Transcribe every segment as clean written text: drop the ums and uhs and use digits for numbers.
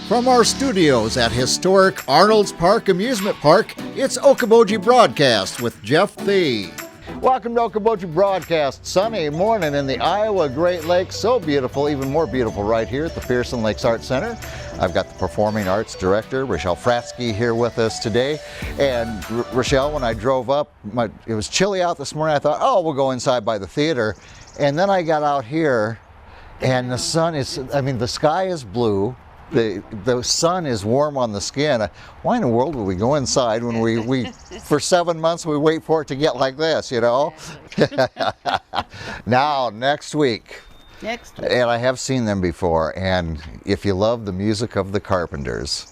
From our studios at historic Arnold's Park Amusement Park, it's Okoboji Broadcast with Jeff Thee. Welcome to Okoboji Broadcast. Sunny morning in the Iowa Great Lakes. So beautiful, even more beautiful right here at the Pearson Lakes Art Center. I've got the Performing Arts Director Rachelle Fratzke here with us today. And Rachelle, when I drove up, it was chilly out this morning. I thought, oh, we'll go inside by the theater. And then I got out here and the sun is, the sky is blue. The sun is warm on the skin. Why in the world would we go inside when we for 7 months we wait for it to get like this, you know? Now, next week. And I have seen them before, and if you love the music of the Carpenters,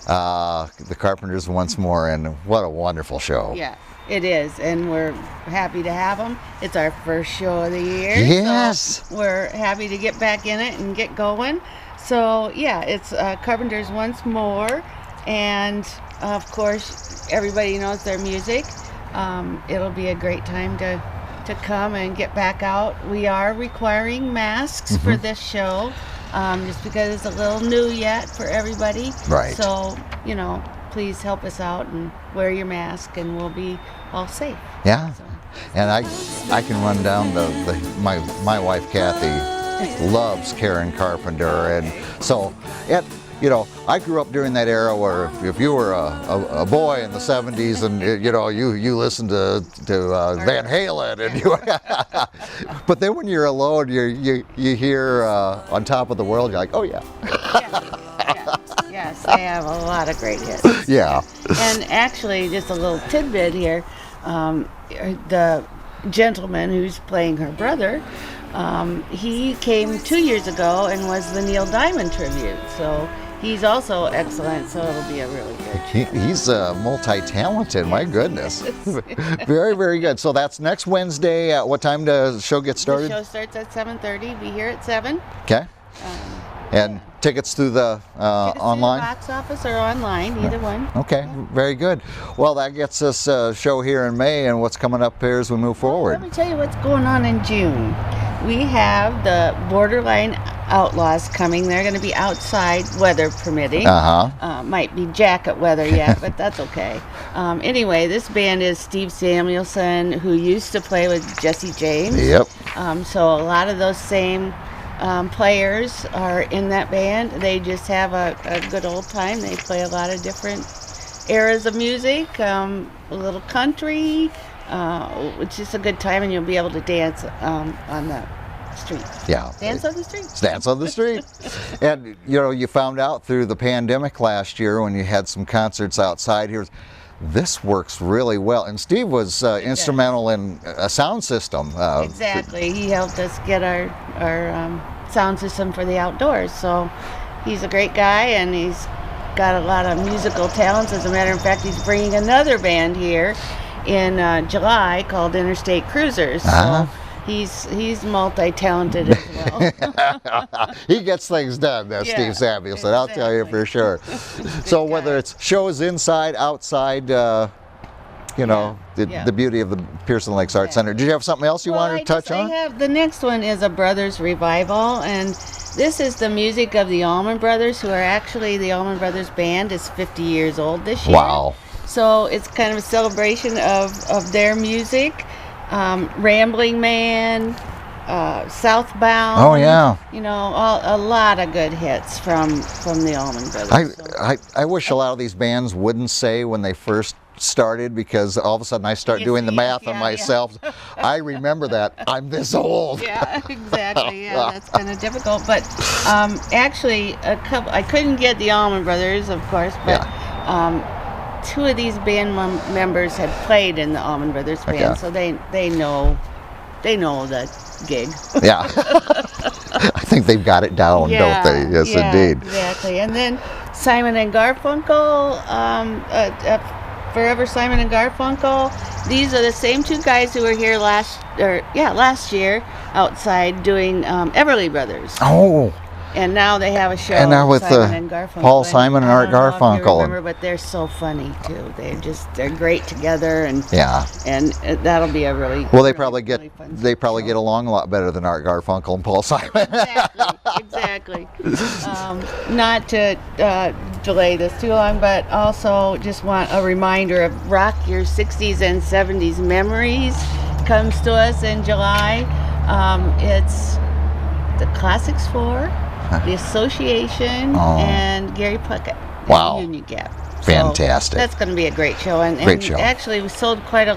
the Carpenters Once More, and what a wonderful show. Yeah, it is, and we're happy to have them. It's our first show of the year. Yes. So we're happy to get back in it and get going. So yeah, it's Carpenters Once More, and of course everybody knows their music. It'll be a great time to come and get back out. We are requiring masks for this show, just because it's a little new yet for everybody. Right. So, please help us out and wear your mask, and we'll be all safe. Yeah. So. And I can run down my wife Kathy loves Karen Carpenter, and so I grew up during that era where if you were a boy in the 70s and you listened to Van Halen, and but then when you're alone, you hear On Top of the World, you're like, oh yeah. Yes, they have a lot of great hits. Yeah. And actually, just a little tidbit here, the gentleman who's playing her brother, he came 2 years ago and was the Neil Diamond tribute. So he's also excellent. So it'll be a really good show. He's multi-talented. My goodness. Very, very good. So that's next Wednesday. At what time does the show get started? The show starts at 7:30. Be here at 7. Okay. And tickets through the online? Through the box office or online, either one. Okay, very good. Well, that gets us a show here in May, and what's coming up here as we move forward? Let me tell you what's going on in June. We have the Borderline Outlaws coming. They're going to be outside, weather permitting. Might be jacket weather yet, but that's okay. Anyway, this band is Steve Samuelson, who used to play with Jesse James. Yep. So a lot of those same players are in that band. They just have a good old time. They play a lot of different eras of music, a little country. It's just a good time, and you'll be able to dance on the street. Yeah. Dance on the street. Dance on the street. And, you found out through the pandemic last year when you had some concerts outside here, this works really well. And Steve was instrumental in a sound system. Exactly. He helped us get our sound system for the outdoors. So he's a great guy, and he's got a lot of musical talents. As a matter of fact, he's bringing another band here in July called Interstate Cruisers. So he's multi-talented as well. He gets things done, Steve Samuelson, I'll tell you for sure. So whether it's shows inside, outside, the beauty of the Pearson Lakes Art Center. Did you have something else you wanted to touch on? The next one is a Brothers Revival, and this is the music of the Allman Brothers, who are actually, the Allman Brothers Band is 50 years old this year. Wow. So it's kind of a celebration of their music. Rambling Man, Southbound. Oh yeah. A lot of good hits from the Allman Brothers. I wish a lot of these bands wouldn't say when they first started, because all of a sudden I start doing the math on myself. I remember that I'm this old. Yeah, exactly. Yeah, that's kind of difficult. But actually, I couldn't get the Allman Brothers, of course, but. Two of these band members had played in the Allman Brothers band, so they know the gig. Yeah. I think they've got it down, don't they? Yes, indeed. Exactly. And then Simon and Garfunkel, Forever Simon and Garfunkel. These are the same two guys who were here last year outside doing Everly Brothers. Oh. And now they have a show. And now with Simon and Garfunkel. Paul Simon and Art I don't know if you Garfunkel. remember, but they're so funny too. They're great together, and Yeah. and that'll be a really Well, they really, probably get really fun show. get along a lot better than Art Garfunkel and Paul Simon. Exactly. Not to delay this too long, but also just want a reminder of Rock Your 60s and 70s Memories comes to us in July. It's the Classics 4, the Association, and Gary Puckett. Wow. At Union Gap. Fantastic. So that's going to be a great show. Great show. Actually, we sold quite a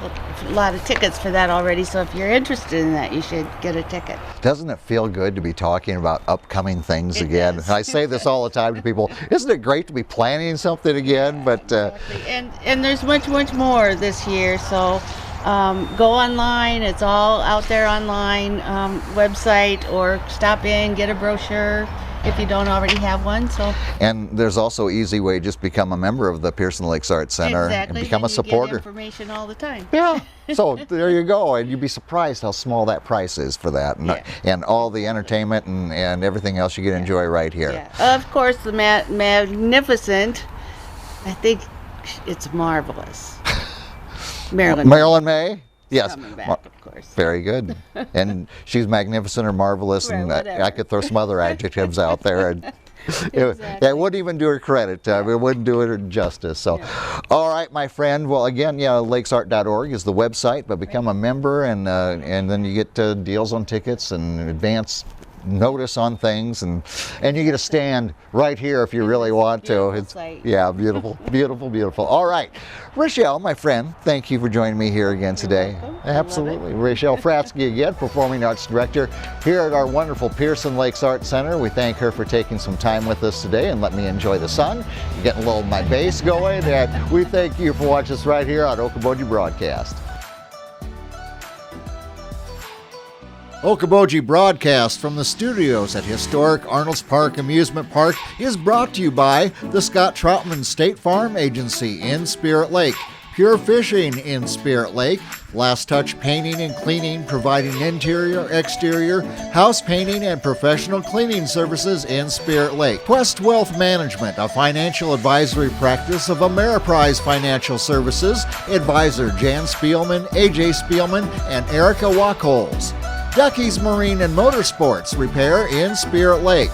lot of tickets for that already, so if you're interested in that, you should get a ticket. Doesn't it feel good to be talking about upcoming things It again? does. I say this all the time to people. Isn't it great to be planning something again? But Exactly. And there's much more this year, so go online. It's all out there online, website, or stop in, get a brochure if you don't already have one. So and there's also easy way, just become a member of the Pearson Lakes Art Center exactly, and become a then you supporter. get information all the time. Yeah. So there you go, and you'd be surprised how small that price is for that, and all the entertainment and everything else you get to enjoy right here. Yeah. Of course, the magnificent. I think it's marvelous. Marilyn May. Yes. Coming back, of course. Very good. And she's magnificent or marvelous, Right, and whatever. I could throw some other adjectives out there. And Exactly. it wouldn't even do her credit. It wouldn't do her justice. So, all right, my friend. Well, again, lakesart.org is the website, but become a member, and then you get deals on tickets and advance notice on things, and you get a stand right here if you really want to. Beautiful site. Yeah, beautiful, beautiful, beautiful. All right, Rachelle, my friend, thank you for joining me here again today. welcome. I love it. Absolutely. Rachelle Fratzke again, Performing Arts Director here at our wonderful Pearson Lakes Art Center. We thank her for taking some time with us today and let me enjoy the sun, getting a little of my bass going, and we thank you for watching us right here on Okoboji Broadcast. Okoboji Broadcast from the studios at historic Arnold's Park Amusement Park is brought to you by the Scott Troutman State Farm Agency in Spirit Lake, Pure Fishing in Spirit Lake, Last Touch Painting and Cleaning, providing interior, exterior, house painting, and professional cleaning services in Spirit Lake. Quest Wealth Management, a financial advisory practice of Ameriprise Financial Services, advisor Jan Spielman, AJ Spielman, and Erica Wachholz. Ducky's Marine and Motorsports Repair in Spirit Lake.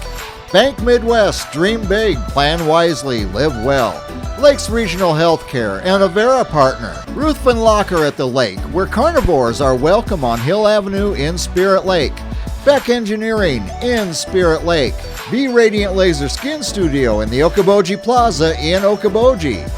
Bank Midwest, dream big, plan wisely, live well. Lakes Regional Healthcare and Avera Partner. Ruthven Locker at the Lake, where carnivores are welcome on Hill Avenue in Spirit Lake. Beck Engineering in Spirit Lake. Be Radiant Laser Skin Studio in the Okoboji Plaza in Okoboji.